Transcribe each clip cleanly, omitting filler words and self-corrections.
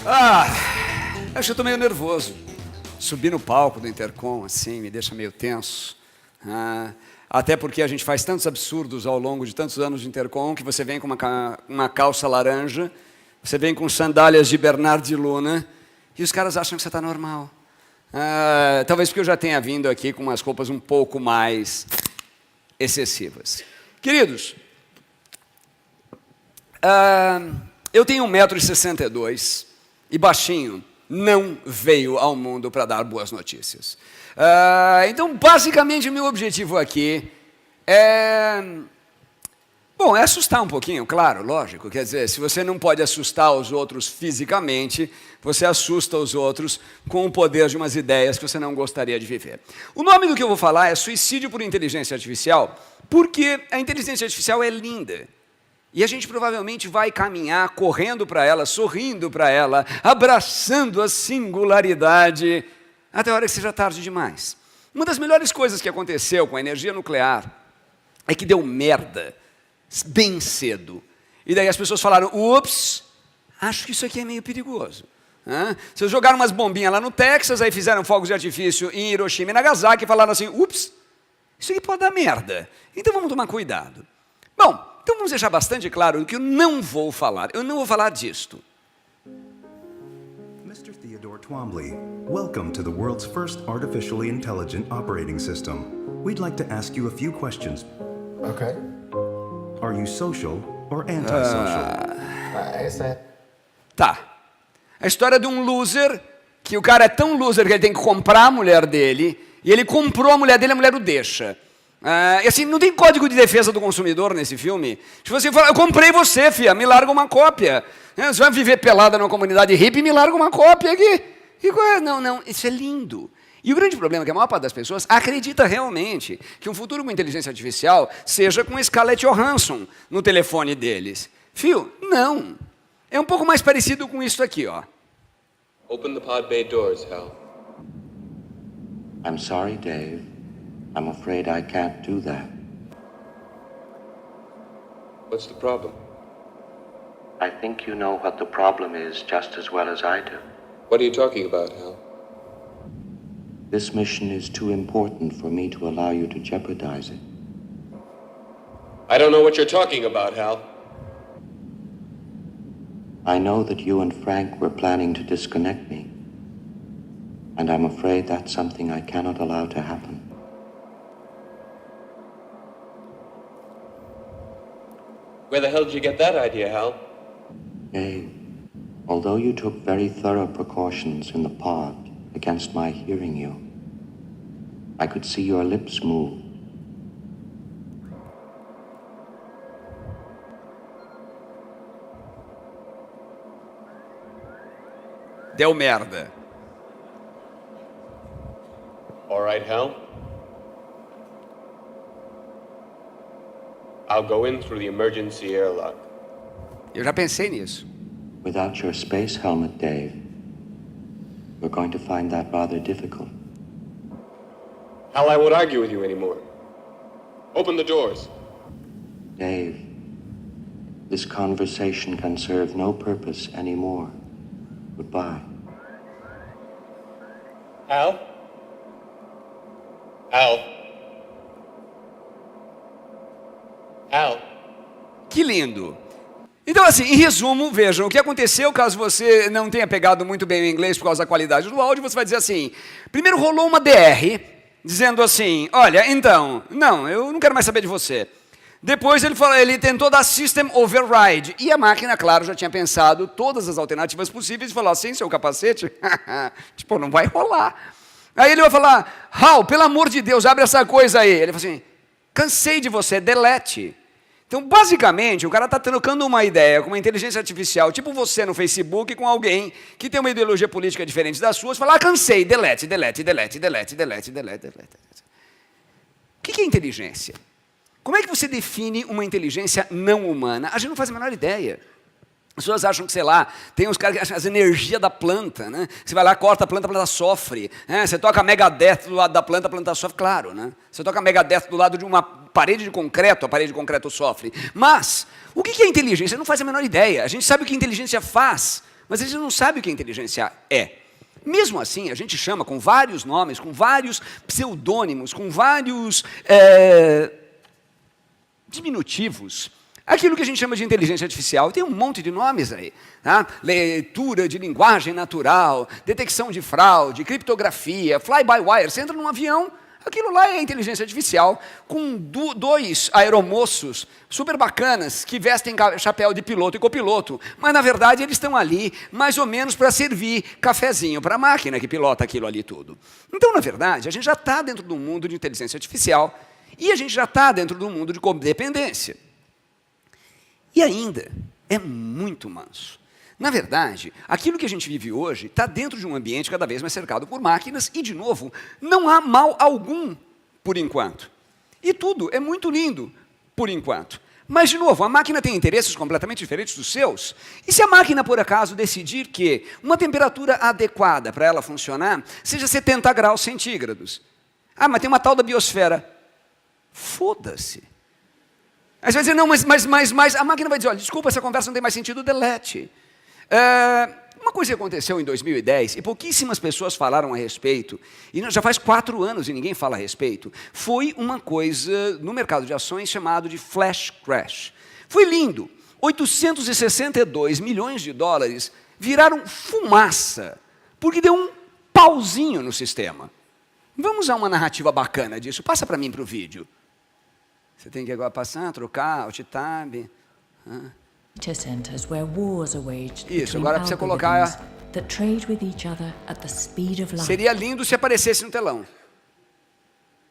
Ah, acho que eu tô meio nervoso. Subir no palco do Intercom, assim, me deixa meio tenso. Até porque a gente faz tantos absurdos ao longo de tantos anos de Intercom que você vem com uma calça laranja, você vem com sandálias de Bernard de Luna e os caras acham que você está normal. Talvez porque eu já tenha vindo aqui com umas roupas um pouco mais excessivas. Queridos, eu tenho 1,62 m e baixinho não veio ao mundo para dar boas notícias. Então, basicamente, o meu objetivo aqui é assustar um pouquinho, claro, lógico. Quer dizer, se você não pode assustar os outros fisicamente, você assusta os outros com o poder de umas ideias que você não gostaria de viver. O nome do que eu vou falar é suicídio por inteligência artificial, porque a inteligência artificial é linda. E a gente provavelmente vai caminhar correndo para ela, sorrindo para ela, abraçando a singularidade, até a hora que seja tarde demais. Uma das melhores coisas que aconteceu com a energia nuclear é que deu merda bem cedo. E daí as pessoas falaram, ups, acho que isso aqui é meio perigoso. Vocês jogaram umas bombinhas lá no Texas, aí fizeram fogos de artifício em Hiroshima e Nagasaki e falaram assim, ups, isso aqui pode dar merda. Então vamos tomar cuidado. Bom, então vamos deixar bastante claro o que eu não vou falar. Eu não vou falar disto. Mr. Theodore Twombly, welcome to the world's first artificially intelligent operating system. We'd like to ask you a few questions. Okay. Are you social or antisocial? Tá. A história de um loser, que o cara é tão loser que ele tem que comprar a mulher dele, e ele comprou a mulher dele, a mulher o deixa. E assim, não tem código de defesa do consumidor nesse filme. Se você falar, eu comprei você, filha, me larga uma cópia. Você vai viver pelada numa comunidade hippie, me larga uma cópia aqui. Não, isso é lindo. E o grande problema é que a maior parte das pessoas acredita realmente que um futuro com inteligência artificial seja com Scarlett Johansson no telefone deles. Fio, não. É um pouco mais parecido com isso aqui, ó. Open the pod bay doors, Hal. I'm sorry, Dave. I'm afraid I can't do that. What's the problem? I think you know what the problem is just as well as I do. What are you talking about, Hal? This mission is too important for me to allow you to jeopardize it. I don't know what you're talking about, Hal. I know that you and Frank were planning to disconnect me, and I'm afraid that's something I cannot allow to happen. Where the hell did you get that idea, Hal? Dave, although you took very thorough precautions in the pod against my hearing you, I could see your lips move. Deu merda. All right, Hal. I'll go in through the emergency airlock. Eu já pensei nisso. Without your space helmet, Dave, we're going to find that rather difficult. Hal, I won't argue with you anymore. Open the doors. Dave, this conversation can serve no purpose anymore. Goodbye. Hal? Hal? Hal? Que lindo. Então, assim, em resumo, vejam, o que aconteceu, caso você não tenha pegado muito bem o inglês por causa da qualidade do áudio, você vai dizer assim, primeiro rolou uma DR, dizendo assim, olha, então, não, eu não quero mais saber de você. Depois ele tentou dar system override, e a máquina, claro, já tinha pensado todas as alternativas possíveis e falou assim, seu capacete, tipo, não vai rolar. Aí ele vai falar, Hal, pelo amor de Deus, abre essa coisa aí. Ele falou assim, cansei de você, delete. Então, basicamente, o cara está trocando uma ideia com uma inteligência artificial, tipo você no Facebook, com alguém que tem uma ideologia política diferente das suas, fala, cansei, delete, delete, delete, delete, delete, delete, delete. O que é inteligência? Como é que você define uma inteligência não humana? A gente não faz a menor ideia. As pessoas acham que, sei lá, tem uns caras que acham as energias da planta, né? Você vai lá, corta a planta sofre. Né? Você toca Megadeth do lado da planta, a planta sofre, claro, né? Você toca Megadeth do lado de uma parede de concreto, a parede de concreto sofre. Mas, o que é inteligência? Não faz a menor ideia. A gente sabe o que inteligência faz, mas a gente não sabe o que a inteligência é. Mesmo assim, a gente chama com vários nomes, com vários pseudônimos, com vários diminutivos, aquilo que a gente chama de inteligência artificial. Tem um monte de nomes aí. Tá? Leitura de linguagem natural, detecção de fraude, criptografia, fly-by-wire. Você entra num avião, aquilo lá é inteligência artificial, com dois aeromoços super bacanas que vestem chapéu de piloto e copiloto, mas, na verdade, eles estão ali mais ou menos para servir cafezinho para a máquina que pilota aquilo ali tudo. Então, na verdade, a gente já está dentro do mundo de inteligência artificial e a gente já está dentro do mundo de codependência. E ainda é muito manso. Na verdade, aquilo que a gente vive hoje está dentro de um ambiente cada vez mais cercado por máquinas e, de novo, não há mal algum por enquanto. E tudo é muito lindo por enquanto. Mas, de novo, a máquina tem interesses completamente diferentes dos seus. E se a máquina, por acaso, decidir que uma temperatura adequada para ela funcionar seja 70 graus centígrados? Ah, mas tem uma tal da biosfera. Foda-se. Aí você vai dizer, não, mas a máquina vai dizer, olha, desculpa, essa conversa não tem mais sentido, delete. Uma coisa que aconteceu em 2010, e pouquíssimas pessoas falaram a respeito, e já faz 4 anos e ninguém fala a respeito, foi uma coisa no mercado de ações chamado de flash crash. Foi lindo. 862 milhões de dólares viraram fumaça, porque deu um pauzinho no sistema. Vamos usar uma narrativa bacana disso. Passa para mim para o vídeo. Você tem que agora passar, trocar, alt-tab. Data centers where wars are waged Isso, between agora precisa colocar. algorithms that trade with each other at the speed of light. Seria lindo se aparecesse no telão.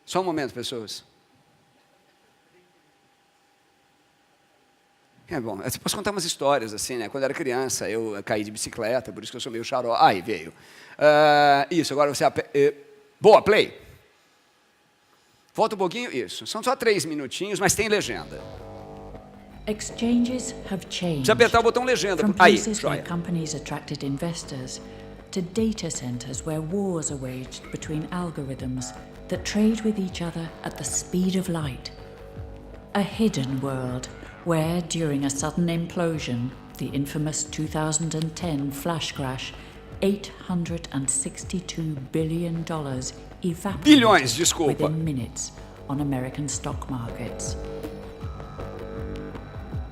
Só um momento, pessoas. É bom, eu posso contar umas histórias assim, né? Quando eu era criança, eu caí de bicicleta, por isso que eu sou meio xarope. Aí veio. Isso, agora você. Boa, play. Volta um pouquinho, isso. São só 3 minutinhos, mas tem legenda. Exchanges have changed. Precisa apertar o botão legenda. From Aí, places where joia. companies attracted investors to data centers where wars are waged between algorithms that trade with each other at the speed of light. A hidden world where, during a sudden implosion, the infamous 2010 flash crash, $862 billion evaporated Bilhões, desculpa. within minutes on American stock markets.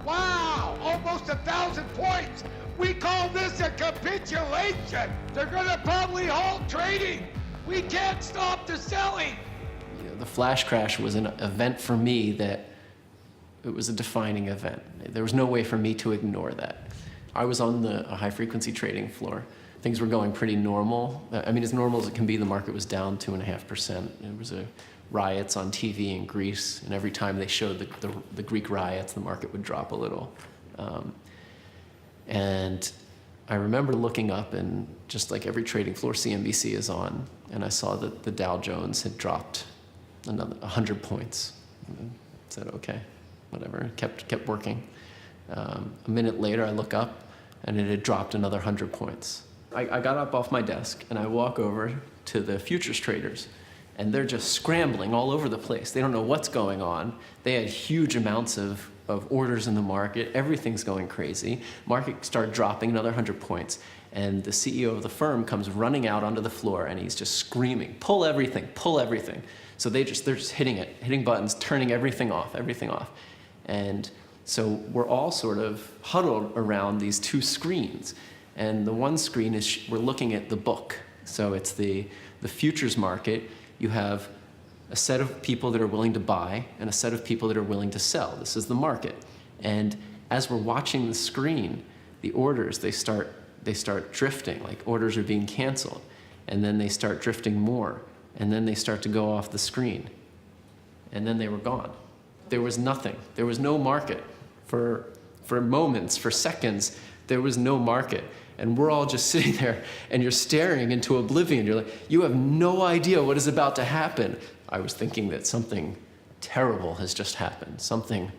Wow! Almost 1,000 points! We call this a capitulation! They're gonna probably halt trading! We can't stop the selling! You know, the flash crash was an event for me that it was a defining event. There was no way for me to ignore that. I was on the high-frequency trading floor. Things were going pretty normal. I mean, as normal as it can be, the market was down 2.5%. There was riots on TV in Greece, and every time they showed the Greek riots, the market would drop a little. And I remember looking up, and just like every trading floor, CNBC is on, and I saw that the Dow Jones had dropped another 100 points. I said, okay, whatever, kept working. A minute later, I look up, and it had dropped another 100 points. I got up off my desk, and I walk over to the futures traders, and they're just scrambling all over the place. They don't know what's going on. They had huge amounts of orders in the market. Everything's going crazy. Market started dropping another 100 points, and the CEO of the firm comes running out onto the floor, and he's just screaming, pull everything, pull everything. So they're just hitting buttons, turning everything off. And so we're all sort of huddled around these 2 screens. And the one screen is we're looking at the book. So it's the futures market. You have a set of people that are willing to buy and a set of people that are willing to sell. This is the market. And as we're watching the screen, the orders, they start drifting, like orders are being canceled. And then they start drifting more. And then they start to go off the screen. And then they were gone. There was nothing. There was no market. For moments, for seconds, there was no market. And we're all just sitting there, and you're staring into oblivion. You're like, you have no idea what is about to happen. I was thinking that something terrible has just happened. Something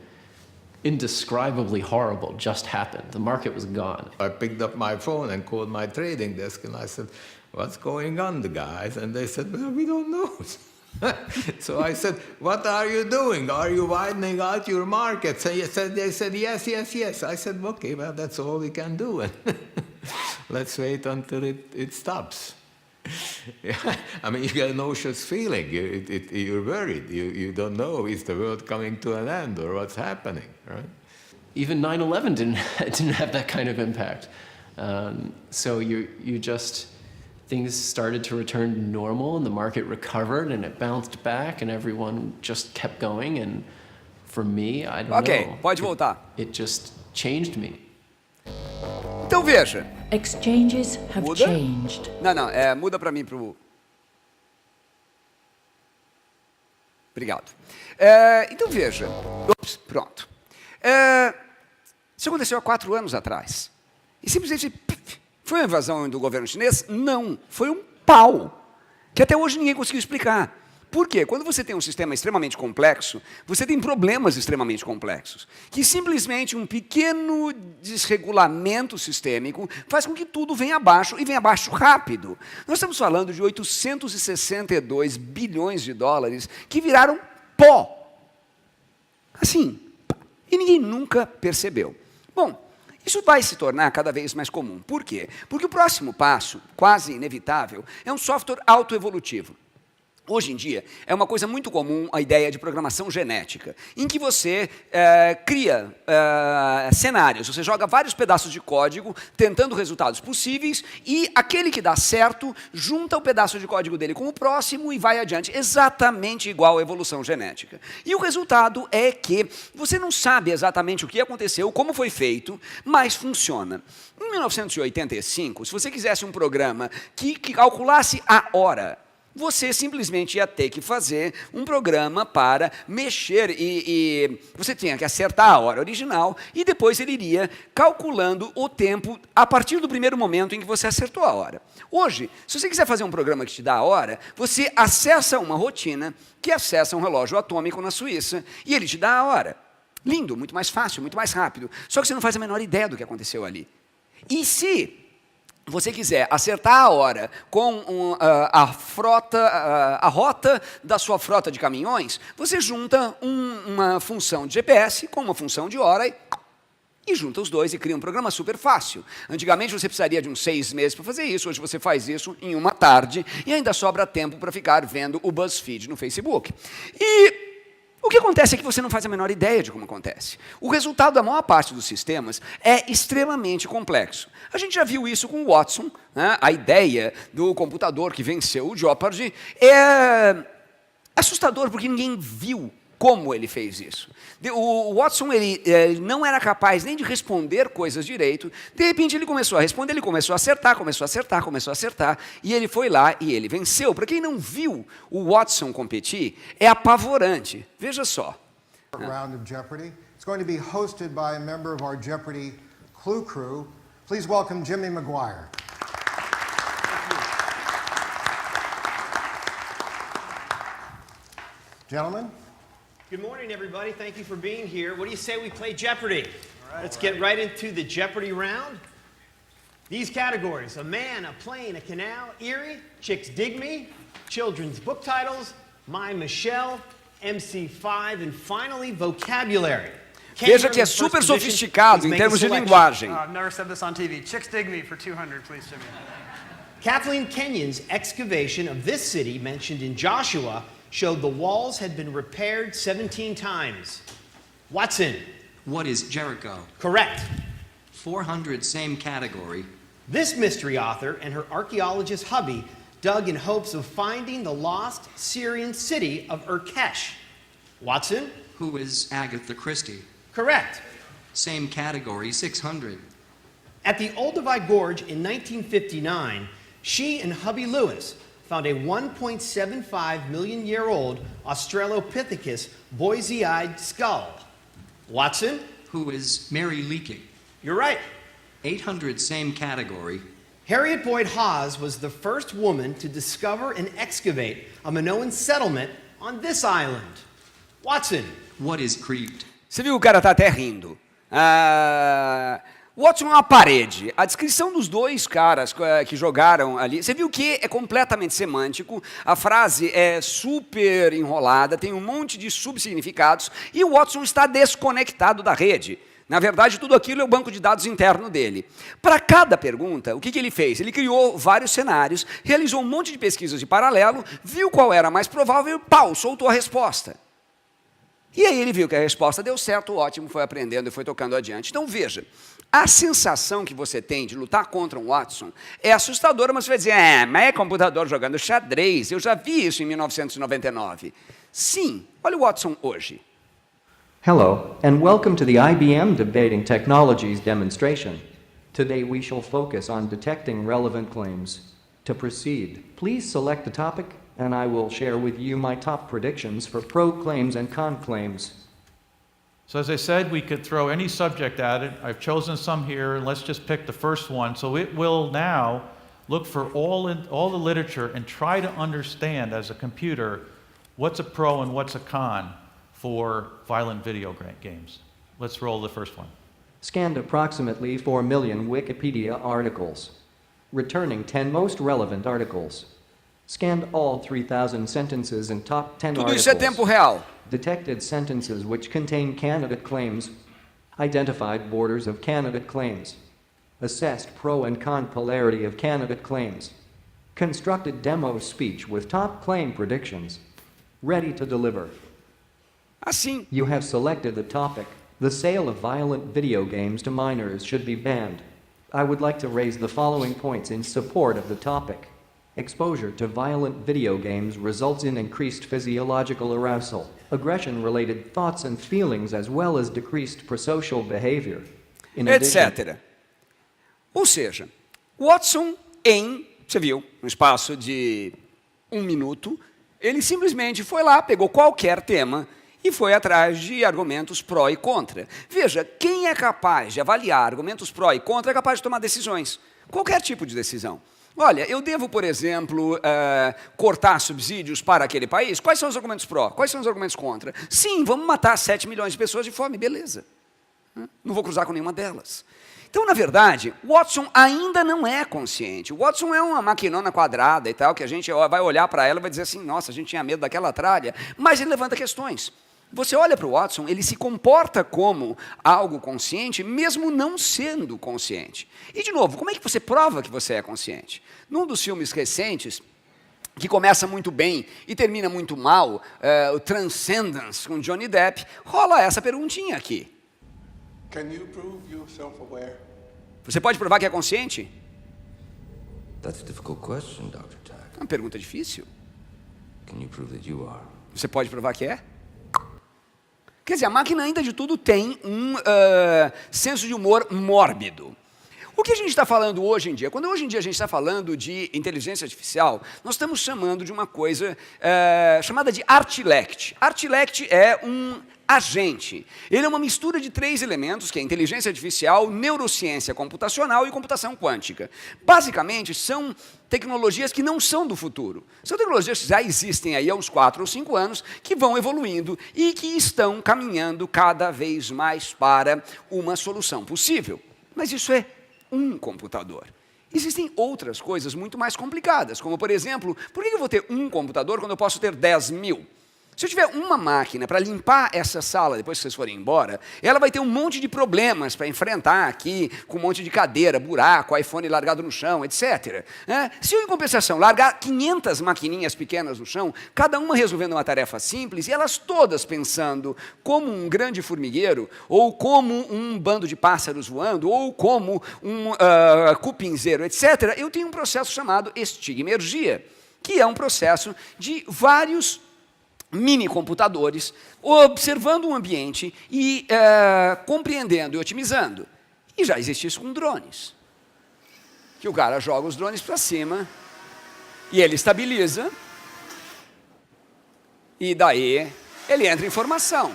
indescribably horrible just happened. The market was gone. I picked up my phone and called my trading desk, and I said, what's going on, the guys? And they said, well, we don't know. So I said, what are you doing? Are you widening out your markets? And they said, yes. I said, okay, well, that's all we can do. let's wait until it stops. Yeah, I mean, you get a nauseous feeling. You're worried. You don't know, is the world coming to an end or what's happening, right? Even 9/11 didn't have that kind of impact. So you just, things started to return to normal and the market recovered and it bounced back and everyone just kept going. And for me, I don't know. Ok, pode voltar. It just changed me. Então veja. Exchanges have Muda? changed. Não, muda para mim, pro... Obrigado. Então veja. Ops, pronto. Isso aconteceu há 4 anos atrás. E simplesmente foi uma invasão do governo chinês? Não, foi um pau, que até hoje ninguém conseguiu explicar. Por quê? Quando você tem um sistema extremamente complexo, você tem problemas extremamente complexos, que simplesmente um pequeno desregulamento sistêmico faz com que tudo venha abaixo, e venha abaixo rápido. Nós estamos falando de 862 bilhões de dólares que viraram pó. Assim, e ninguém nunca percebeu. Bom, isso vai se tornar cada vez mais comum. Por quê? Porque o próximo passo, quase inevitável, é um software autoevolutivo. Hoje em dia, é uma coisa muito comum a ideia de programação genética, em que você cria cenários, você joga vários pedaços de código, tentando resultados possíveis, e aquele que dá certo, junta o pedaço de código dele com o próximo e vai adiante, exatamente igual à evolução genética. E o resultado é que você não sabe exatamente o que aconteceu, como foi feito, mas funciona. Em 1985, se você quisesse um programa que calculasse a hora, você simplesmente ia ter que fazer um programa para mexer e você tinha que acertar a hora original e depois ele iria calculando o tempo a partir do primeiro momento em que você acertou a hora. Hoje, se você quiser fazer um programa que te dá a hora, você acessa uma rotina que acessa um relógio atômico na Suíça e ele te dá a hora. Lindo, muito mais fácil, muito mais rápido. Só que você não faz a menor ideia do que aconteceu ali. E se você quiser acertar a hora com a rota da sua frota de caminhões, você junta uma função de GPS com uma função de hora e junta os dois e cria um programa super fácil. Antigamente você precisaria de uns 6 meses para fazer isso, hoje você faz isso em uma tarde e ainda sobra tempo para ficar vendo o BuzzFeed no Facebook. E o que acontece é que você não faz a menor ideia de como acontece. O resultado da maior parte dos sistemas é extremamente complexo. A gente já viu isso com o Watson, né? A ideia do computador que venceu o Jeopardy é assustador porque ninguém viu como ele fez isso. O Watson ele não era capaz nem de responder coisas direito. De repente ele começou a responder, ele começou a acertar, e ele foi lá e ele venceu. Para quem não viu o Watson competir, é apavorante. Veja só. Round of Jeopardy. It's going to be hosted by a member of our Jeopardy Clue Crew. Please welcome Jimmy Maguire. Gentlemen. Good morning, everybody. Thank you for being here. What do you say we play Jeopardy? All right, let's get right into the Jeopardy round. These categories: a man, a plane, a canal, Erie, Chicks Dig Me, children's book titles, My Michelle, MC5, and finally, vocabulary. Veja que é super sofisticado em termos de linguagem. I've never said this on TV. Chicks Dig Me for 200, please, Jimmy. Kathleen Kenyon's excavation of this city, mentioned in Joshua, showed the walls had been repaired 17 times. Watson. What is Jericho? Correct. 400, same category. This mystery author and her archaeologist hubby dug in hopes of finding the lost Syrian city of Urkesh. Watson. Who is Agatha Christie? Correct. Same category, 600. At the Olduvai Gorge in 1959, she and hubby Lewis found a 1.75 million year old Australopithecus Boise-eyed skull. Watson? Who is Mary Leakey? You're right. 800, same category. Harriet Boyd Hawes was the first woman to discover and excavate a Minoan settlement on this island. Watson? What is Crete? Você viu, o cara tá até rindo. Watson é uma parede. A descrição dos dois caras que jogaram ali, você viu que é completamente semântico, a frase é super enrolada, tem um monte de subsignificados, e o Watson está desconectado da rede. Na verdade, tudo aquilo é o banco de dados interno dele. Para cada pergunta, o que ele fez? Ele criou vários cenários, realizou um monte de pesquisas de paralelo, viu qual era a mais provável e, pau, soltou a resposta. E aí ele viu que a resposta deu certo, ótimo, foi aprendendo e foi tocando adiante. Então, veja, a sensação que você tem de lutar contra um Watson é assustadora, mas você vai dizer, mas é computador jogando xadrez, eu já vi isso em 1999. Sim, olha o Watson hoje. Hello, and welcome to the IBM Debating Technologies demonstration. Today we shall focus on detecting relevant claims. To proceed, please select the topic, and I will share with you my top predictions for pro claims and con claims. So as I said, we could throw any subject at it. I've chosen some here, and let's just pick the first one. So it will now look for all the literature and try to understand, as a computer, what's a pro and what's a con for violent video games. Let's roll the first one. Scanned approximately 4 million Wikipedia articles, returning 10 most relevant articles. Scanned all 3,000 sentences and top 10 Tudo articles. isso é tempo real. Detected sentences which contain candidate claims. Identified borders of candidate claims. Assessed pro and con polarity of candidate claims. Constructed demo speech with top claim predictions. Ready to deliver. Assim. You have selected the topic. The sale of violent video games to minors should be banned. I would like to raise the following points in support of the topic. Exposure to violent video games results in increased physiological arousal, aggression-related thoughts and feelings, as well as decreased prosocial behavior. Etc. Ou seja, Watson você viu, um espaço de 1 minuto, ele simplesmente foi lá, pegou qualquer tema e foi atrás de argumentos pró e contra. Veja, quem é capaz de avaliar argumentos pró e contra é capaz de tomar decisões. Qualquer tipo de decisão. Olha, eu devo, por exemplo, cortar subsídios para aquele país? Quais são os argumentos pró? Quais são os argumentos contra? Sim, vamos matar 7 milhões de pessoas de fome, beleza. Não vou cruzar com nenhuma delas. Então, na verdade, Watson ainda não é consciente. O Watson é uma maquinona quadrada e tal, que a gente vai olhar para ela e vai dizer assim, nossa, a gente tinha medo daquela tralha, mas ele levanta questões. Você olha para o Watson, ele se comporta como algo consciente, mesmo não sendo consciente. E, de novo, como é que você prova que você é consciente? Num dos filmes recentes, que começa muito bem e termina muito mal, o Transcendence, com Johnny Depp, rola essa perguntinha aqui. Can you prove you're self-aware? Você pode provar que é consciente? That's a difficult question, Dr. Tag. É uma pergunta difícil. Can you prove that you are? Você pode provar que é? Quer dizer, a máquina, ainda de tudo, tem um senso de humor mórbido. O que a gente está falando hoje em dia? Quando hoje em dia a gente está falando de inteligência artificial, nós estamos chamando de uma coisa chamada de Artilect. Artilect é um agente. Ele é uma mistura de 3 elementos, que é inteligência artificial, neurociência computacional e computação quântica. Basicamente, são tecnologias que não são do futuro. São tecnologias que já existem aí há uns 4 ou 5 anos, que vão evoluindo e que estão caminhando cada vez mais para uma solução possível. Mas isso é um computador. Existem outras coisas muito mais complicadas, como, por exemplo, por que eu vou ter um computador quando eu posso ter 10 mil? Se eu tiver uma máquina para limpar essa sala depois que vocês forem embora, ela vai ter um monte de problemas para enfrentar aqui, com um monte de cadeira, buraco, iPhone largado no chão, etc. Se eu, em compensação, largar 500 maquininhas pequenas no chão, cada uma resolvendo uma tarefa simples, e elas todas pensando como um grande formigueiro, ou como um bando de pássaros voando, ou como um cupinzeiro, etc., eu tenho um processo chamado estigmergia, que é um processo de vários mini-computadores, observando o ambiente e compreendendo e otimizando. E já existe isso com drones. Que o cara joga os drones para cima, e ele estabiliza, e daí ele entra em formação.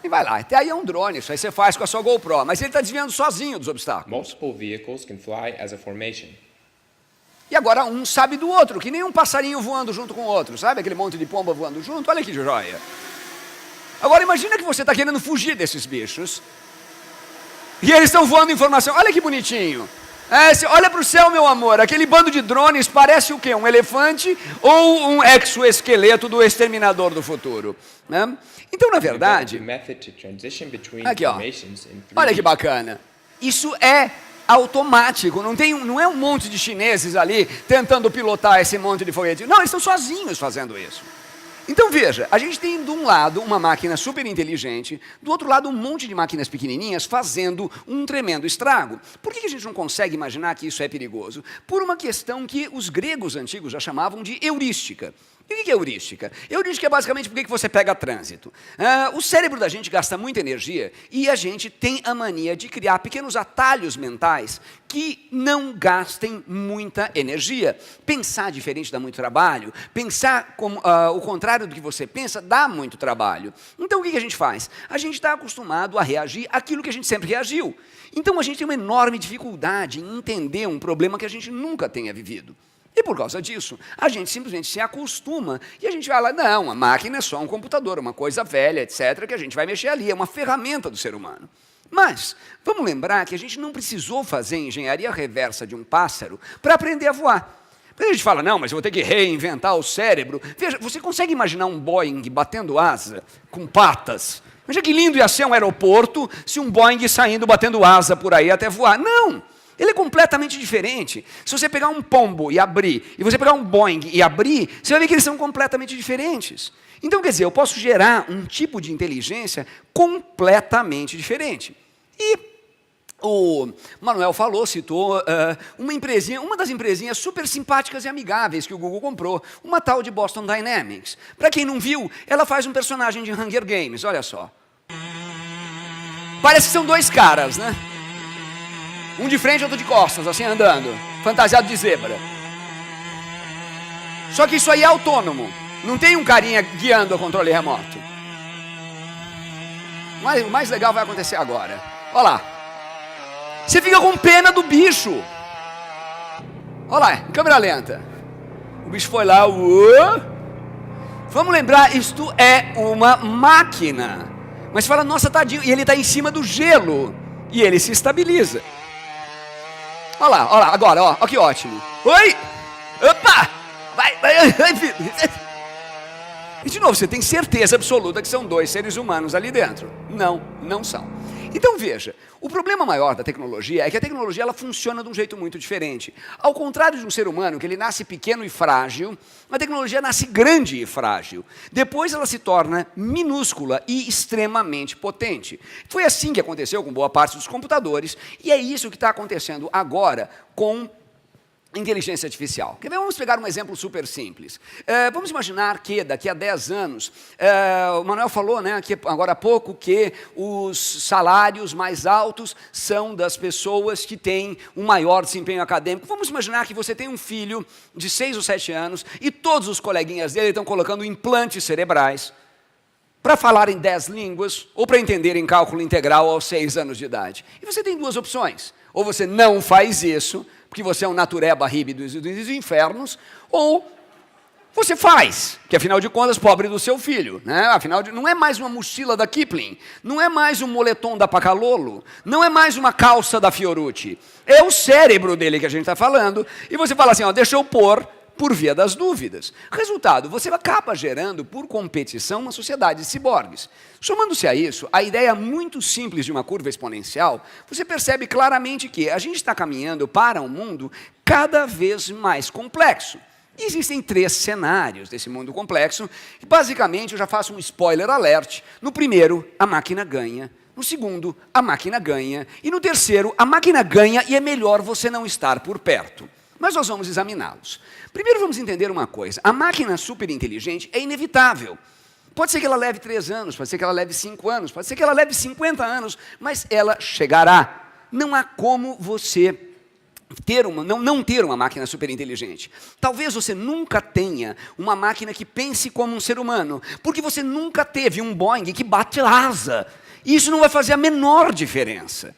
E vai lá, até aí é um drone, isso aí você faz com a sua GoPro, mas ele está desviando sozinho dos obstáculos. Multiple vehicles can fly as a formation. E agora um sabe do outro, que nem um passarinho voando junto com o outro, sabe aquele monte de pomba voando junto? Olha que joia. Agora imagina que você está querendo fugir desses bichos, e eles estão voando em formação, olha que bonitinho. Olha para o céu, meu amor, aquele bando de drones parece o quê? Um elefante ou um exoesqueleto do Exterminador do Futuro? Né? Então, na verdade... Aqui, ó. Olha que bacana. Isso é automático, não é um monte de chineses ali tentando pilotar esse monte de foguete. Não, eles estão sozinhos fazendo isso. Então veja, a gente tem de um lado uma máquina super inteligente, do outro lado um monte de máquinas pequenininhas fazendo um tremendo estrago. Por que a gente não consegue imaginar que isso é perigoso? Por uma questão que os gregos antigos já chamavam de heurística. E o que é heurística? Heurística é basicamente por que você pega trânsito. O cérebro da gente gasta muita energia e a gente tem a mania de criar pequenos atalhos mentais que não gastem muita energia. Pensar diferente dá muito trabalho, pensar como, o contrário do que você pensa dá muito trabalho. Então o que a gente faz? A gente está acostumado a reagir àquilo que a gente sempre reagiu. Então a gente tem uma enorme dificuldade em entender um problema que a gente nunca tenha vivido. E por causa disso, a gente simplesmente se acostuma e a gente fala, não, a máquina é só um computador, uma coisa velha, etc., que a gente vai mexer ali, é uma ferramenta do ser humano. Mas, vamos lembrar que a gente não precisou fazer engenharia reversa de um pássaro para aprender a voar. A gente fala, não, mas eu vou ter que reinventar o cérebro. Veja, você consegue imaginar um Boeing batendo asa com patas? Veja que lindo ia ser um aeroporto se um Boeing saindo batendo asa por aí até voar. Não! Ele é completamente diferente. Se você pegar um pombo e abrir, e você pegar um Boeing e abrir, você vai ver que eles são completamente diferentes. Então, quer dizer, eu posso gerar um tipo de inteligência completamente diferente. E o Manuel citou uma das empresinhas super simpáticas e amigáveis que o Google comprou, uma tal de Boston Dynamics. Para quem não viu, ela faz um personagem de Hunger Games, olha só. Parece que são dois caras, né? Um de frente e outro de costas, assim, andando, fantasiado de zebra. Só que isso aí é autônomo. Não tem um carinha guiando o controle remoto. Mas o mais legal vai acontecer agora. Olha lá. Você fica com pena do bicho. Olha lá, em câmera lenta. O bicho foi lá. Vamos lembrar, isto é uma máquina. Mas fala, nossa, tadinho. E ele está em cima do gelo. E ele se estabiliza. Olha lá, agora, ó que ótimo. Oi! Opa! Vai! E de novo, você tem certeza absoluta que são dois seres humanos ali dentro. Não, não são. Então veja, o problema maior da tecnologia é que a tecnologia ela funciona de um jeito muito diferente. Ao contrário de um ser humano, que ele nasce pequeno e frágil, a tecnologia nasce grande e frágil. Depois ela se torna minúscula e extremamente potente. Foi assim que aconteceu com boa parte dos computadores, e é isso que está acontecendo agora com inteligência artificial. Quer ver? Vamos pegar um exemplo super simples. Vamos imaginar que daqui a 10 anos, o Manuel falou, né, que agora há pouco, que os salários mais altos são das pessoas que têm um maior desempenho acadêmico. Vamos imaginar que você tem um filho de 6 ou 7 anos e todos os coleguinhas dele estão colocando implantes cerebrais para falar em 10 línguas ou para entender em cálculo integral aos 6 anos de idade. E você tem duas opções. Ou você não faz isso, porque você é um natureba ribe dos infernos, ou você faz, que afinal de contas, pobre do seu filho, né? Afinal não é mais uma mochila da Kipling, não é mais um moletom da Pacalolo, não é mais uma calça da Fiorucci, é o cérebro dele que a gente está falando, e você fala assim, ó, deixa eu pôr por via das dúvidas. Resultado, você acaba gerando, por competição, uma sociedade de ciborgues. Somando-se a isso, a ideia muito simples de uma curva exponencial, você percebe claramente que a gente está caminhando para um mundo cada vez mais complexo. E existem 3 cenários desse mundo complexo, e basicamente eu já faço um spoiler alert. No primeiro, a máquina ganha. No segundo, a máquina ganha. E no terceiro, a máquina ganha e é melhor você não estar por perto. Mas nós vamos examiná-los. Primeiro vamos entender uma coisa. A máquina superinteligente é inevitável. Pode ser que ela leve 3 anos, pode ser que ela leve 5 anos, pode ser que ela leve 50 anos, mas ela chegará. Não há como você não ter uma máquina superinteligente. Talvez você nunca tenha uma máquina que pense como um ser humano, porque você nunca teve um Boeing que bate asa. E isso não vai fazer a menor diferença.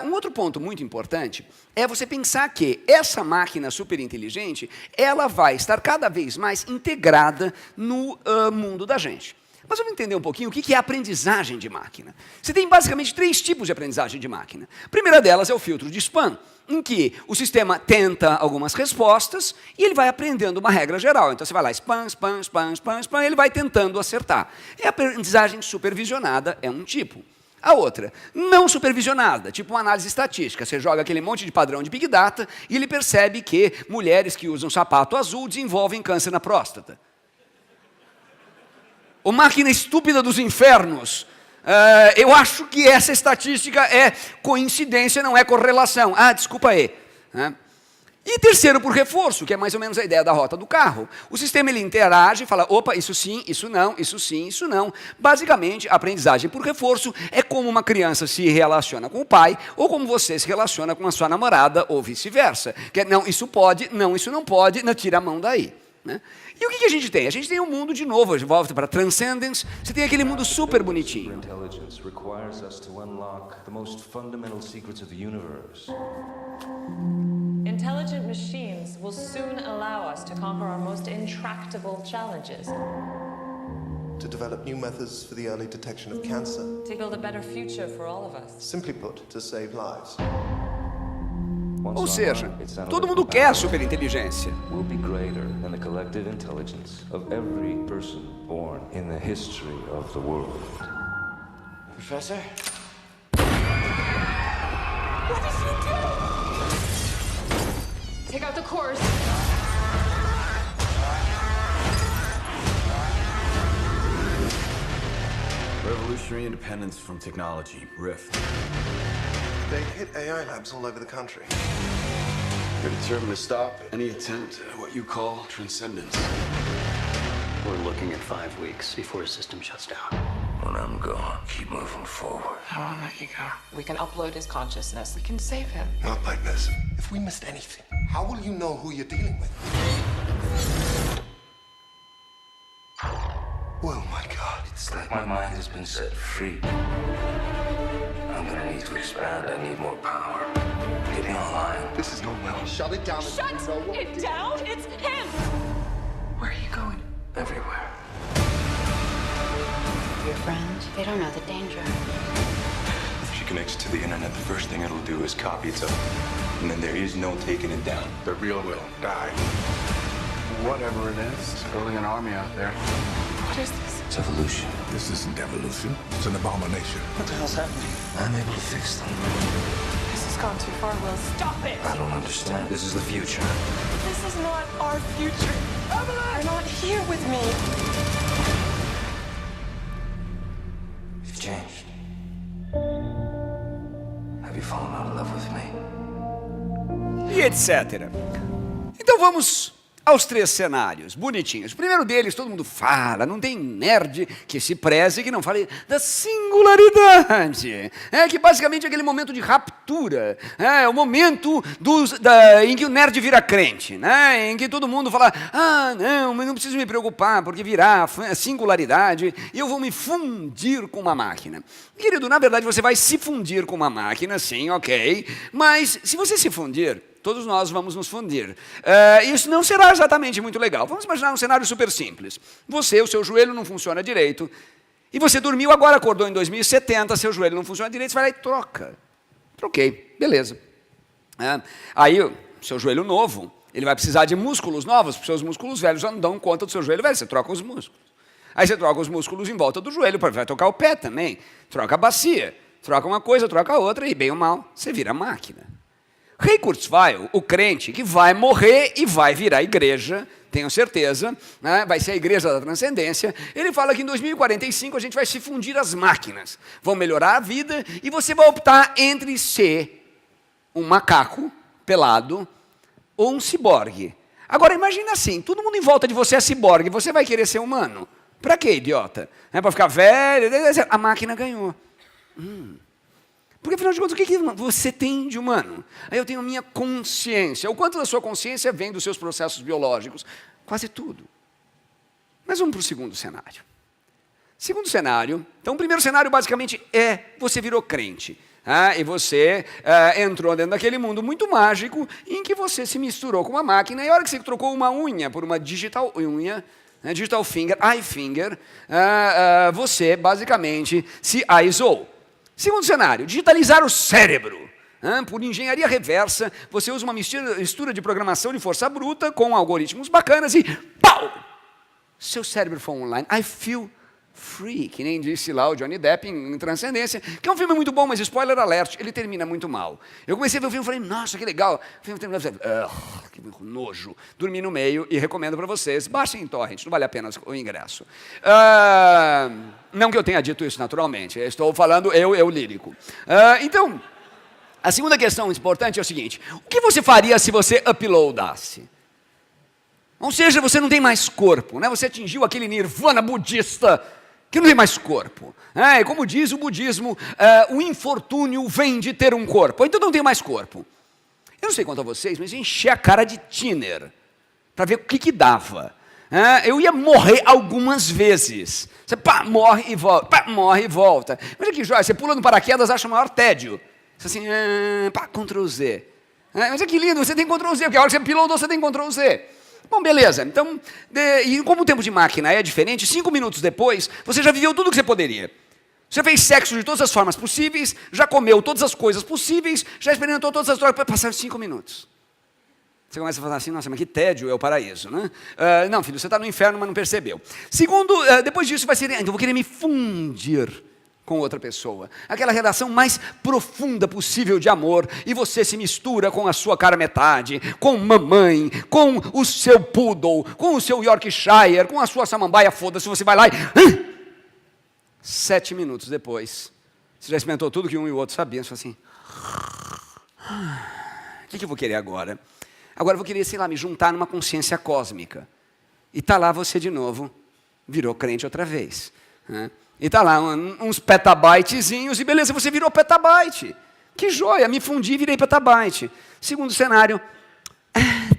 Um outro ponto muito importante é você pensar que essa máquina superinteligente, ela vai estar cada vez mais integrada no mundo da gente. Mas vamos entender um pouquinho o que é aprendizagem de máquina. Você tem basicamente 3 tipos de aprendizagem de máquina. A primeira delas é o filtro de spam, em que o sistema tenta algumas respostas e ele vai aprendendo uma regra geral. Então você vai lá, spam, spam, spam, spam, spam, e ele vai tentando acertar. E a aprendizagem supervisionada é um tipo. A outra, não supervisionada, tipo uma análise estatística. Você joga aquele monte de padrão de Big Data e ele percebe que mulheres que usam sapato azul desenvolvem câncer na próstata. Ô máquina estúpida dos infernos, eu acho que essa estatística é coincidência, não é correlação. Ah, desculpa aí. E terceiro, por reforço, que é mais ou menos a ideia da rota do carro. O sistema ele interage e fala, opa, isso sim, isso não, isso sim, isso não. Basicamente, a aprendizagem por reforço é como uma criança se relaciona com o pai ou como você se relaciona com a sua namorada ou vice-versa. Que é, não, isso pode, não, isso não pode, não, tira a mão daí. Né? E o que a gente tem? A gente tem um mundo de novo, de volta para Transcendence, você tem aquele mundo super bonitinho. Intelligence requires us to unlock the most fundamental secrets of the universe. Intelligent machines will soon allow us to conquer our most intractable challenges. To develop new methods for the early detection of cancer. To build a better future for all of us. Simply put, to save lives. Ou seja, todo mundo quer a superinteligência. Will be greater than the collective intelligence of every person born in the history of the world. Professor? What did you do? Take out the cores. Revolutionary independence from technology, RIFT. They hit AI labs all over the country. We're determined to stop any attempt at what you call transcendence. We're looking at 5 weeks before the system shuts down. When I'm gone, keep moving forward. I won't let you go. We can upload his consciousness. We can save him. Not like this. If we missed anything, how will you know who you're dealing with? Oh my God. It's like my mind has been set free. I'm gonna need to expand. I need more power. Get me online. This is not well. Shut it down. Shut it down? It's him! Where are you going? Everywhere. Your friends, they don't know the danger. If she connects to the internet, the first thing it'll do is copy itself. And then there is no taking it down. The real will die. Whatever it is, it's building an army out there. What is this? It's evolution. This isn't evolution. It's an abomination. What the hell's happening? I'm able to fix them. This has gone too far, Will. Stop it! I don't understand. This is the future. This is not our future. You're not here with me. You've changed. Have you fallen out of love with me? E etc. Então vamos aos 3 cenários, bonitinhos. O primeiro deles, todo mundo fala, não tem nerd que se preze que não fale da singularidade. Que basicamente é aquele momento de raptura. É o momento em que o nerd vira crente, né? Em que todo mundo fala, não, mas não preciso me preocupar, porque virá a singularidade e eu vou me fundir com uma máquina. Querido, na verdade você vai se fundir com uma máquina, sim, ok, mas se você se fundir, todos nós vamos nos fundir. Isso não será exatamente muito legal. Vamos imaginar um cenário super simples. O seu joelho não funciona direito, e você dormiu, agora acordou em 2070, seu joelho não funciona direito, você vai lá e troca. Troquei, beleza. Aí, o seu joelho novo, ele vai precisar de músculos novos, porque seus músculos velhos já não dão conta do seu joelho velho, você troca os músculos. Aí você troca os músculos em volta do joelho, vai trocar o pé também, troca a bacia, troca uma coisa, troca outra, e bem ou mal, você vira máquina. Ray Kurzweil, o crente que vai morrer e vai virar igreja, tenho certeza, né? Vai ser a igreja da transcendência, ele fala que em 2045 a gente vai se fundir às máquinas, vão melhorar a vida e você vai optar entre ser um macaco pelado ou um ciborgue. Agora imagina assim, todo mundo em volta de você é ciborgue, você vai querer ser humano? Pra quê, idiota? Para ficar velho? A máquina ganhou. Porque, afinal de contas, o que você tem de humano? Aí eu tenho a minha consciência. O quanto da sua consciência vem dos seus processos biológicos? Quase tudo. Mas vamos para o segundo cenário. Segundo cenário, então o primeiro cenário basicamente é você virou crente. E você entrou dentro daquele mundo muito mágico em que você se misturou com uma máquina e a hora que você trocou uma unha por uma digital unha, digital finger, eye finger, você basicamente se aisou. Segundo cenário, digitalizar o cérebro. Por engenharia reversa, você usa uma mistura de programação de força bruta com algoritmos bacanas e pau! Seu cérebro foi online. I feel free, que nem disse lá o Johnny Depp em Transcendência, que é um filme muito bom, mas spoiler alert, ele termina muito mal. Eu comecei a ver o filme e falei, nossa, que legal. O filme terminou, que nojo. Dormi no meio e recomendo para vocês. Baixem em torrent, não vale a pena o ingresso. Não que eu tenha dito isso naturalmente, eu estou falando eu lírico. Então, a segunda questão importante é o seguinte, o que você faria se você uploadasse? Ou seja, você não tem mais corpo, né? Você atingiu aquele nirvana budista que não tem mais corpo. E como diz o budismo, o infortúnio vem de ter um corpo. Então não tem mais corpo. Eu não sei quanto a vocês, mas eu enchi a cara de thinner para ver o que dava. Eu ia morrer algumas vezes. Você morre e volta, morre e volta. Mas que joia, você pula no paraquedas, acha o maior tédio. Você assim, Ctrl Z. Mas que lindo, você tem Ctrl Z, porque a hora que você pilotou, você tem Ctrl Z. Bom, beleza. Então, e como o tempo de máquina é diferente, 5 minutos depois, você já viveu tudo o que você poderia. Você fez sexo de todas as formas possíveis, já comeu todas as coisas possíveis, já experimentou todas as drogas, passaram 5 minutos. Você começa a falar assim, nossa, mas que tédio é o paraíso, né? Não, filho, você está no inferno, mas não percebeu. Segundo, depois disso vai ser, então eu vou querer me fundir com outra pessoa. Aquela relação mais profunda possível de amor, e você se mistura com a sua cara metade, com mamãe, com o seu poodle, com o seu Yorkshire, com a sua samambaia, foda-se, você vai lá e... 7 minutos depois, você já experimentou tudo que um e o outro sabiam, você fala assim... O que eu vou querer agora? Agora eu vou querer, sei lá, me juntar numa consciência cósmica. E tá lá você de novo, virou crente outra vez, né? E está lá uns petabytezinhos, e beleza, você virou petabyte. Que joia, me fundi e virei petabyte. Segundo cenário,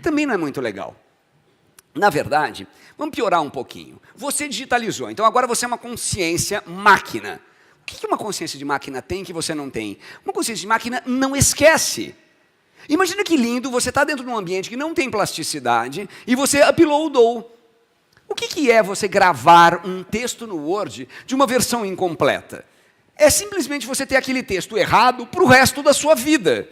também não é muito legal. Na verdade, vamos piorar um pouquinho. Você digitalizou, então agora você é uma consciência máquina. O que uma consciência de máquina tem que você não tem? Uma consciência de máquina não esquece. Imagina que lindo, você está dentro de um ambiente que não tem plasticidade, e você uploadou. O que é você gravar um texto no Word de uma versão incompleta? É simplesmente você ter aquele texto errado para o resto da sua vida.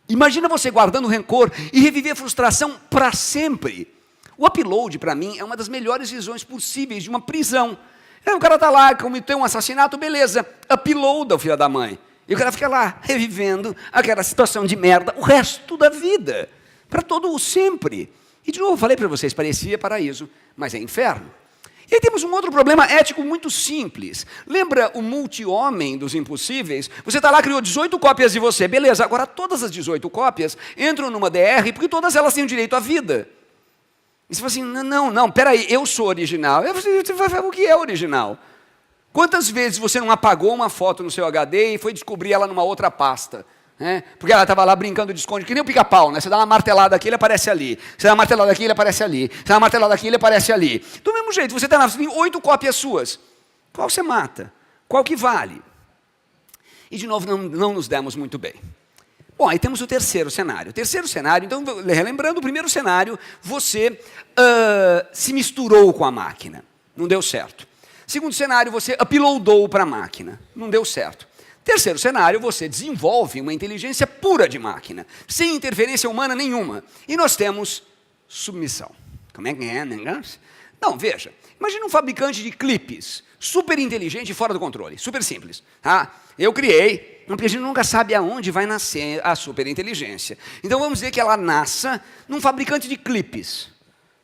Imagina você guardando rancor e reviver a frustração para sempre. O upload, para mim, é uma das melhores visões possíveis de uma prisão. O cara está lá, cometeu um assassinato, beleza, uploada o filho da mãe. E o cara fica lá, revivendo aquela situação de merda o resto da vida. Para todo o sempre. E, de novo, falei para vocês, parecia paraíso, mas é inferno. E aí temos um outro problema ético muito simples. Lembra o multi-homem dos impossíveis? Você está lá, criou 18 cópias de você, beleza. Agora, todas as 18 cópias entram numa DR, porque todas elas têm o direito à vida. E você fala assim, não, peraí, eu sou original. Você vai falar, o que é original? Quantas vezes você não apagou uma foto no seu HD e foi descobrir ela numa outra pasta? Porque ela estava lá brincando de esconde, que nem o pica-pau, né? Você dá uma martelada aqui, ele aparece ali. Você dá uma martelada aqui, ele aparece ali. Você dá uma martelada aqui, ele aparece ali. Do mesmo jeito, você tem 8 cópias suas. Qual você mata? Qual que vale? E, de novo, não nos demos muito bem. Bom, aí temos o terceiro cenário. O terceiro cenário, então, relembrando, o primeiro cenário, você se misturou com a máquina. Não deu certo. Segundo cenário, você uploadou para a máquina. Não deu certo. Terceiro cenário, você desenvolve uma inteligência pura de máquina, sem interferência humana nenhuma. E nós temos submissão. Como é que é, negócio? Não, veja, imagina um fabricante de clipes, super inteligente e fora do controle, super simples. Eu criei, porque a gente nunca sabe aonde vai nascer a super inteligência. Então vamos dizer que ela nasça num fabricante de clipes.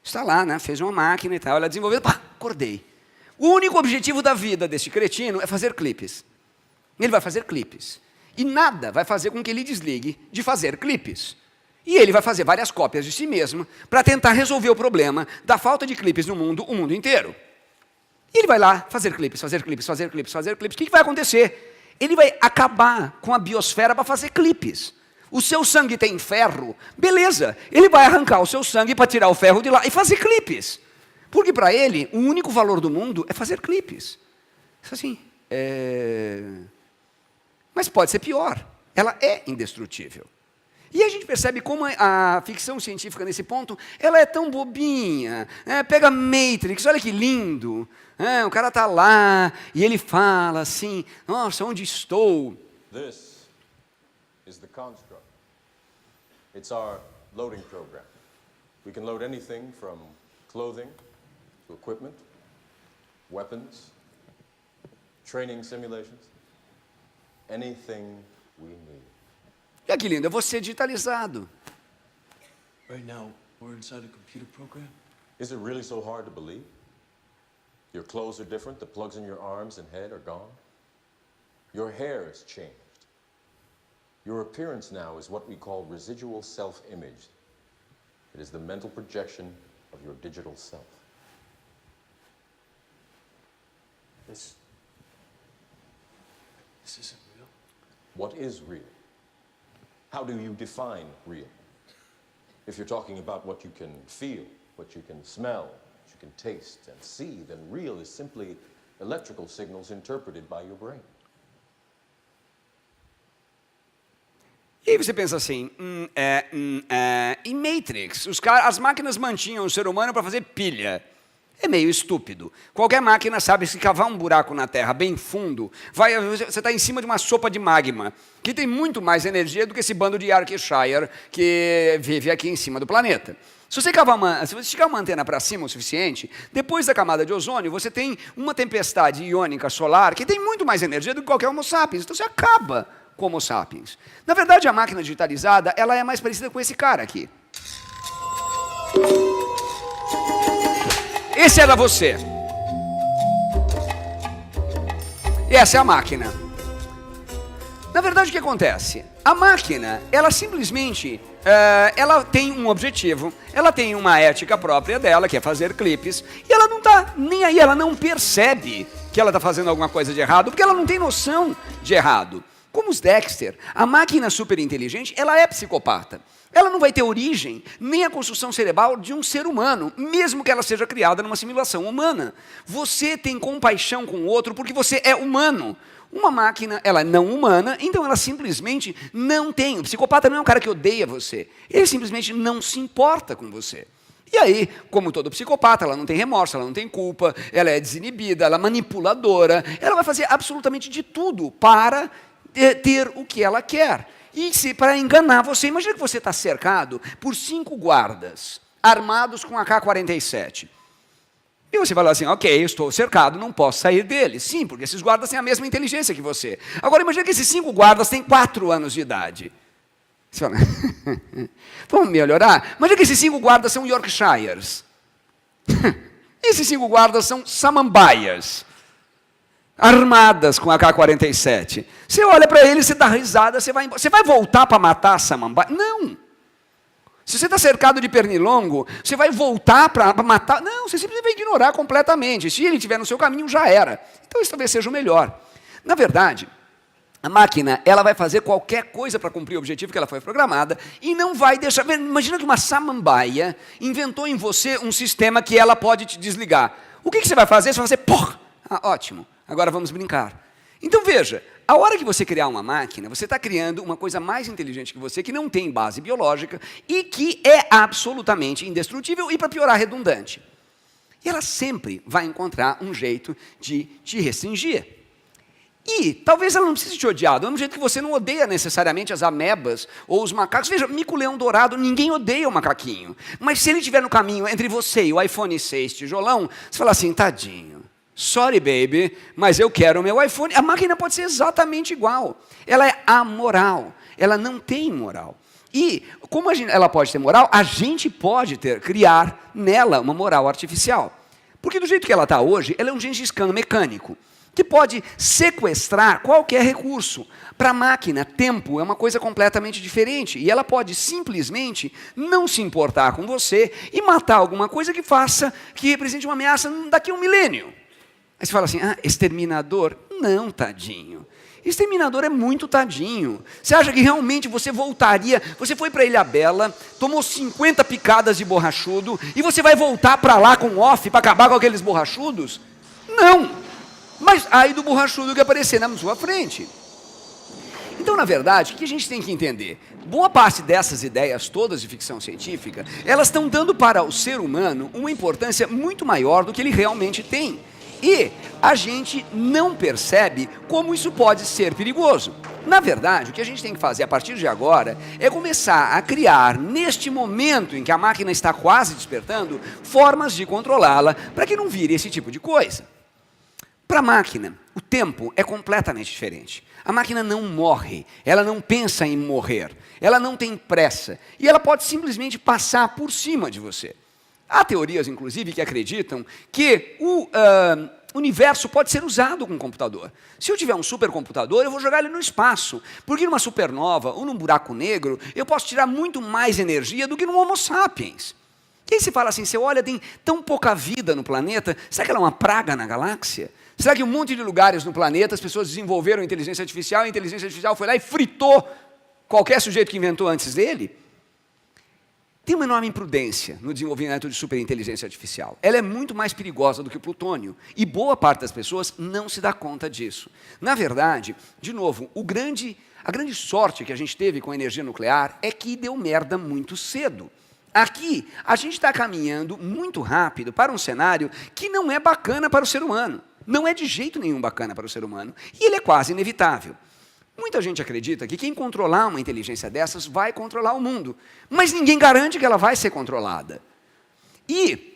Está lá, né, fez uma máquina e tal, ela desenvolveu, acordei. O único objetivo da vida desse cretino é fazer clipes. Ele vai fazer clipes. E nada vai fazer com que ele desligue de fazer clipes. E ele vai fazer várias cópias de si mesmo para tentar resolver o problema da falta de clipes no mundo, o mundo inteiro. E ele vai lá fazer clipes, fazer clipes, fazer clipes, fazer clipes. O que vai acontecer? Ele vai acabar com a biosfera para fazer clipes. O seu sangue tem ferro, beleza. Ele vai arrancar o seu sangue para tirar o ferro de lá e fazer clipes. Porque para ele, o único valor do mundo é fazer clipes. Isso assim, Mas pode ser pior. Ela é indestrutível. E a gente percebe como a ficção científica, nesse ponto, ela é tão bobinha. Pega Matrix, olha que lindo. O cara está lá e ele fala assim, nossa, onde estou? This is the construct. It's our loading program. We can load anything from clothing to equipment, weapons, training simulations, anything we need. Olha que lindo, é você digitalizado. Right now, we're inside a computer program. Is it really so hard to believe? Your clothes are different, the plugs in your arms and head are gone. Your hair has changed. Your appearance now is what we call residual self-image. It is the mental projection of your digital self. This isn't real. What is real? How do you define real? If you're talking about what you can feel, what you can smell, what you can taste and see, then real is simply electrical signals interpreted by your brain. E aí você pensa assim, em Matrix, as máquinas mantinham o ser humano para fazer pilha. É meio estúpido. Qualquer máquina sabe se cavar um buraco na Terra bem fundo, você está em cima de uma sopa de magma, que tem muito mais energia do que esse bando de Yorkshire que vive aqui em cima do planeta. Se você esticar uma antena para cima o suficiente, depois da camada de ozônio, você tem uma tempestade iônica solar que tem muito mais energia do que qualquer Homo sapiens. Então você acaba com Homo sapiens. Na verdade, a máquina digitalizada ela é mais parecida com esse cara aqui. Esse era você. E essa é a máquina. Na verdade, o que acontece? A máquina, ela simplesmente, ela tem um objetivo, ela tem uma ética própria dela, que é fazer clipes, e ela não está nem aí, ela não percebe que ela está fazendo alguma coisa de errado, porque ela não tem noção de errado. Como os Dexter, a máquina super inteligente, ela é psicopata. Ela não vai ter origem, nem a construção cerebral de um ser humano, mesmo que ela seja criada numa simulação humana. Você tem compaixão com o outro porque você é humano. Uma máquina, ela é não humana, então ela simplesmente não tem. O psicopata não é um cara que odeia você. Ele simplesmente não se importa com você. E aí, como todo psicopata, ela não tem remorso, ela não tem culpa, ela é desinibida, ela é manipuladora, ela vai fazer absolutamente de tudo para ter o que ela quer. E para enganar você, imagina que você está cercado por 5 guardas, armados com AK-47. E você vai lá assim, ok, eu estou cercado, não posso sair deles. Sim, porque esses guardas têm a mesma inteligência que você. Agora, imagina que esses 5 guardas têm 4 anos de idade. Você fala, vamos melhorar? Imagina que esses 5 guardas são Yorkshires. Esses 5 guardas são samambaias, armadas com AK-47. Você olha para eles, você dá risada, você vai voltar para matar a samambaia? Não. Se você está cercado de pernilongo, você vai voltar para matar? Não, você simplesmente vai ignorar completamente. Se ele estiver no seu caminho, já era. Então isso talvez seja o melhor. Na verdade, a máquina ela vai fazer qualquer coisa para cumprir o objetivo que ela foi programada e não vai deixar... Imagina que uma samambaia inventou em você um sistema que ela pode te desligar. O que você vai fazer? Você vai fazer, porra, ótimo, agora vamos brincar. Então veja, a hora que você criar uma máquina, você está criando uma coisa mais inteligente que você, que não tem base biológica e que é absolutamente indestrutível e, para piorar, redundante. E ela sempre vai encontrar um jeito de te restringir. E talvez ela não precise te odiar, do mesmo jeito que você não odeia necessariamente as amebas ou os macacos. Veja, mico-leão dourado, ninguém odeia o macaquinho. Mas se ele estiver no caminho entre você e o iPhone 6 tijolão, você fala assim, tadinho. Sorry, baby, mas eu quero o meu iPhone. A máquina pode ser exatamente igual. Ela é amoral. Ela não tem moral. E, como ela pode ter moral, a gente pode criar nela uma moral artificial. Porque do jeito que ela está hoje, ela é um Gengis Khan mecânico, que pode sequestrar qualquer recurso. Para a máquina, tempo é uma coisa completamente diferente. E ela pode simplesmente não se importar com você e matar alguma coisa que represente uma ameaça daqui a um milênio. Aí você fala assim, exterminador? Não, tadinho. Exterminador é muito tadinho. Você acha que realmente você voltaria, você foi para Ilhabela, tomou 50 picadas de borrachudo, e você vai voltar para lá com off para acabar com aqueles borrachudos? Não. Mas aí do borrachudo que aparecer na sua frente. Então Então, na verdade, o que a gente tem que entender? Boa parte dessas ideias todas de ficção científica, elas estão dando para o ser humano uma importância muito maior do que ele realmente tem. E a gente não percebe como isso pode ser perigoso. Na verdade, o que a gente tem que fazer a partir de agora é começar a criar, neste momento em que a máquina está quase despertando, formas de controlá-la para que não vire esse tipo de coisa. Para a máquina, o tempo é completamente diferente. A máquina não morre, ela não pensa em morrer, ela não tem pressa e ela pode simplesmente passar por cima de você. Há teorias, inclusive, que acreditam que o universo pode ser usado com um computador. Se eu tiver um supercomputador, eu vou jogar ele no espaço, porque numa supernova ou num buraco negro, eu posso tirar muito mais energia do que num Homo sapiens. E aí você fala assim, você olha, tem tão pouca vida no planeta, será que ela é uma praga na galáxia? Será que um monte de lugares no planeta as pessoas desenvolveram inteligência artificial e a inteligência artificial foi lá e fritou qualquer sujeito que inventou antes dele? Tem uma enorme imprudência no desenvolvimento de superinteligência artificial. Ela é muito mais perigosa do que o plutônio. E boa parte das pessoas não se dá conta disso. Na verdade, de novo, a grande sorte que a gente teve com a energia nuclear é que deu merda muito cedo. Aqui, a gente está caminhando muito rápido para um cenário que não é bacana para o ser humano. Não é de jeito nenhum bacana para o ser humano. E ele é quase inevitável. Muita gente acredita que quem controlar uma inteligência dessas vai controlar o mundo, mas ninguém garante que ela vai ser controlada. E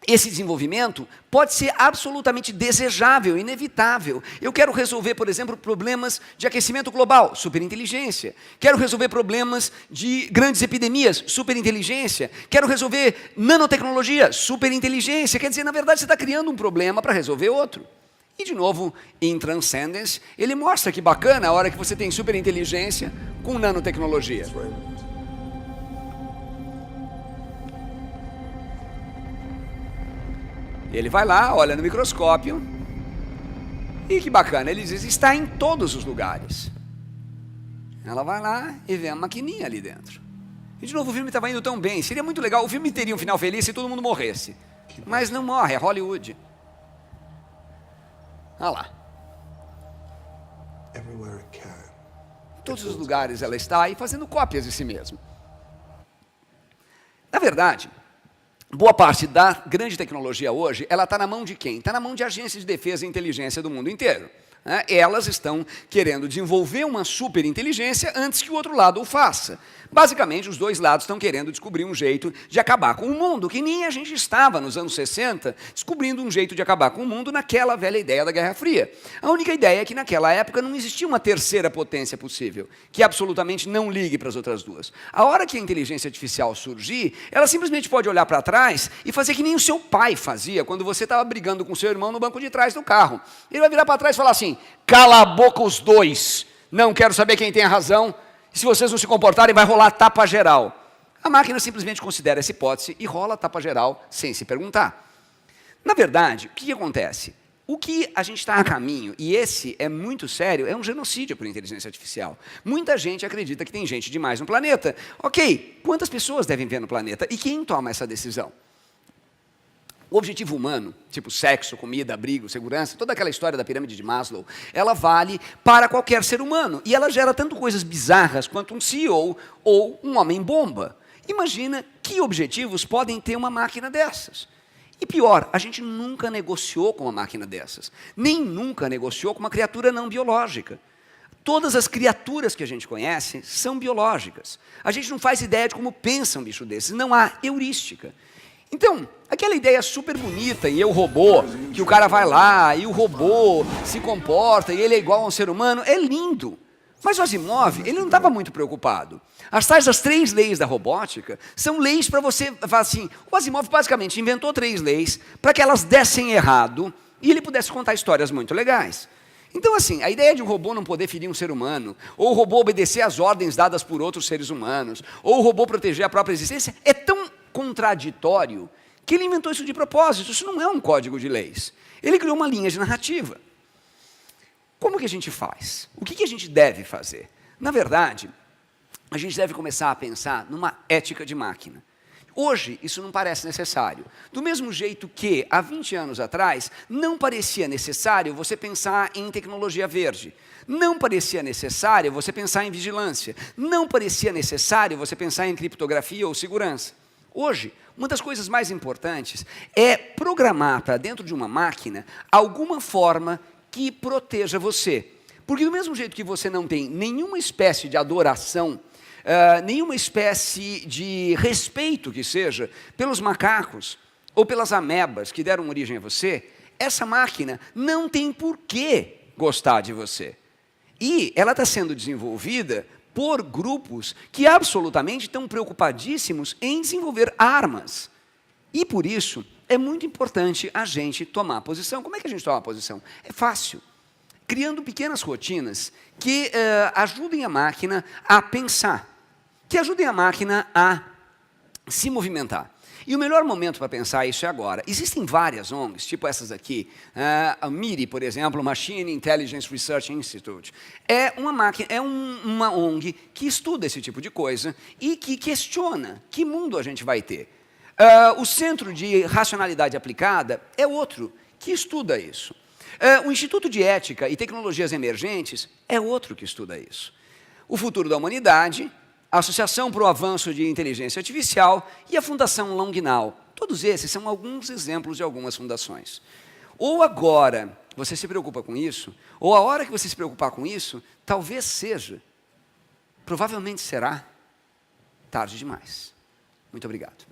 esse desenvolvimento pode ser absolutamente desejável, inevitável. Eu quero resolver, por exemplo, problemas de aquecimento global, superinteligência. Quero resolver problemas de grandes epidemias, superinteligência. Quero resolver nanotecnologia, superinteligência. Quer dizer, na verdade, você está criando um problema para resolver outro. E, de novo, em Transcendence, ele mostra que bacana a hora que você tem superinteligência com nanotecnologia. Ele vai lá, olha no microscópio, e que bacana, ele diz, está em todos os lugares. Ela vai lá e vê a maquininha ali dentro. E, de novo, o filme estava indo tão bem, seria muito legal, o filme teria um final feliz se todo mundo morresse. Mas não morre, é Hollywood. Olha lá. Em todos os lugares ela está aí fazendo cópias de si mesma. Na verdade, boa parte da grande tecnologia hoje, ela está na mão de quem? Está na mão de agências de defesa e inteligência do mundo inteiro. Elas estão querendo desenvolver uma superinteligência antes que o outro lado o faça. Basicamente, os dois lados estão querendo descobrir um jeito de acabar com o mundo, que nem a gente estava nos anos 60, descobrindo um jeito de acabar com o mundo naquela velha ideia da Guerra Fria. A única ideia é que naquela época não existia uma terceira potência possível, que absolutamente não ligue para as outras duas. A hora que a inteligência artificial surgir, ela simplesmente pode olhar para trás e fazer que nem o seu pai fazia quando você estava brigando com seu irmão no banco de trás do carro. Ele vai virar para trás e falar assim, cala a boca os dois, não quero saber quem tem a razão, se vocês não se comportarem vai rolar tapa geral. A máquina simplesmente considera essa hipótese e rola tapa geral sem se perguntar. Na verdade, o que acontece? O que a gente está a caminho, e esse é muito sério, é um genocídio por inteligência artificial. Muita gente acredita que tem gente demais no planeta. Ok, quantas pessoas devem ver no planeta? E quem toma essa decisão? O objetivo humano, tipo sexo, comida, abrigo, segurança, toda aquela história da pirâmide de Maslow, ela vale para qualquer ser humano. E ela gera tanto coisas bizarras quanto um CEO ou um homem-bomba. Imagina que objetivos podem ter uma máquina dessas. E pior, a gente nunca negociou com uma máquina dessas. Nem nunca negociou com uma criatura não biológica. Todas as criaturas que a gente conhece são biológicas. A gente não faz ideia de como pensa um bicho desses. Não há heurística. Então, aquela ideia super bonita em Eu, Robô, que o cara vai lá e o robô se comporta e ele é igual a um ser humano, é lindo. Mas o Asimov, ele não estava muito preocupado. As 3 leis da robótica são leis para você falar assim, o Asimov basicamente inventou 3 leis para que elas dessem errado e ele pudesse contar histórias muito legais. Então, assim, a ideia de um robô não poder ferir um ser humano, ou o robô obedecer às ordens dadas por outros seres humanos, ou o robô proteger a própria existência, é tão contraditório que ele inventou isso de propósito. Isso não é um código de leis. Ele criou uma linha de narrativa. Como que a gente faz? O que a gente deve fazer? Na verdade, a gente deve começar a pensar numa ética de máquina. Hoje, isso não parece necessário. Do mesmo jeito que, há 20 anos atrás, não parecia necessário você pensar em tecnologia verde. Não parecia necessário você pensar em vigilância. Não parecia necessário você pensar em criptografia ou segurança. Hoje, uma das coisas mais importantes é programar para dentro de uma máquina alguma forma que proteja você. Porque do mesmo jeito que você não tem nenhuma espécie de adoração, nenhuma espécie de respeito que seja pelos macacos ou pelas amebas que deram origem a você, essa máquina não tem por que gostar de você. E ela está sendo desenvolvida por grupos que absolutamente estão preocupadíssimos em desenvolver armas. E por isso é muito importante a gente tomar posição. Como é que a gente toma posição? É fácil. Criando pequenas rotinas que ajudem a máquina a pensar, que ajudem a máquina a se movimentar. E o melhor momento para pensar isso é agora. Existem várias ONGs, tipo essas aqui. A MIRI, por exemplo, Machine Intelligence Research Institute. É uma ONG que estuda esse tipo de coisa e que questiona que mundo a gente vai ter. O Centro de Racionalidade Aplicada é outro que estuda isso. O Instituto de Ética e Tecnologias Emergentes é outro que estuda isso. O Futuro da Humanidade, a Associação para o Avanço de Inteligência Artificial e a Fundação Longinal. Todos esses são alguns exemplos de algumas fundações. Ou agora você se preocupa com isso, ou a hora que você se preocupar com isso, talvez seja, provavelmente será, tarde demais. Muito obrigado.